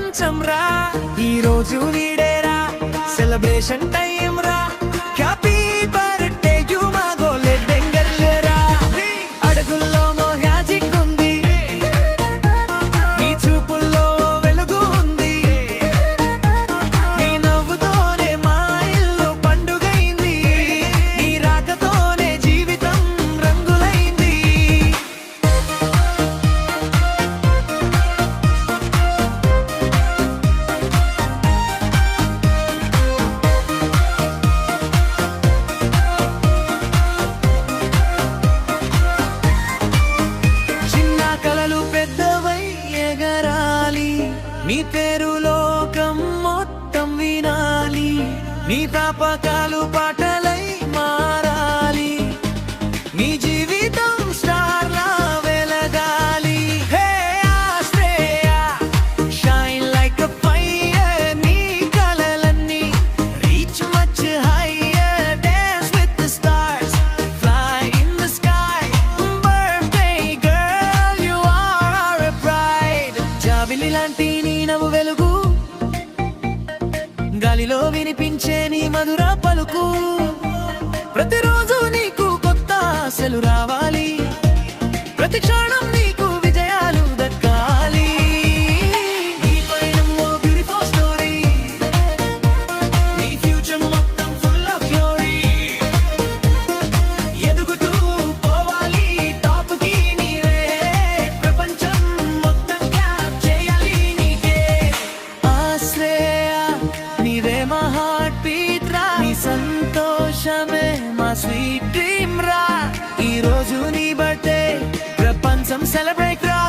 ప్రపంచం రా, ఈ రోజు నీడేరా, సెలబ్రేషన్ టైం రా, హ్యాపీ బర్త్డే యు మా గోలే బెంగళూరా. అడుగుల్లో మ్యాజిక్ ఉంది, నీ చూపుల్లో వెలుగు ఉంది, నీ నవ్వుతోనే మా ఇల్లు పండుగైంది, నీ రాకతోనే జీవితం రంగులైంది. చిన్న కలలు పెద్దవై ఎగరాలి, నీ పేరు లోకం మొత్తం వినాలి, నీ తాపకాలు పాటలై మారాలి, నీ జీవితం స్టార్ లా వెలగాలి. Hey Australia, shine like a fire, నీ కలలన్నీ reach much higher, dance with the stars, fly in the sky, birthday girl you are our pride. జాబిలి లాంటి నీ నవ్వు వెలుగు, గాలిలో వినిపించే నీ మధుర పలుకు, ప్రతిరోజు నీకు కొత్త ఆశలు రావాలి, ప్రతి క్షణం నీకు విజయాలు దక్కాలి. నీ పయనం ఓ బ్యూటిఫుల్ స్టోరీ, నీ ఫ్యూచర్ మొత్తం ఫుల్ ఆఫ్ గ్లోరీ, ఎదుగుతూ పోవాలి టాప్ కి నీవే, ప్రపంచం మొత్తం క్లాప్ చేయాలి నీకే. ఆశ్రయ నీవే మా హార్ట్ బీట్ రా, నీ సంతోషమే మా స్వీట్ డ్రీమ్ రా, ఈ రోజు నీ బర్త్డే ప్రపంచం సెలబ్రేట్ రా.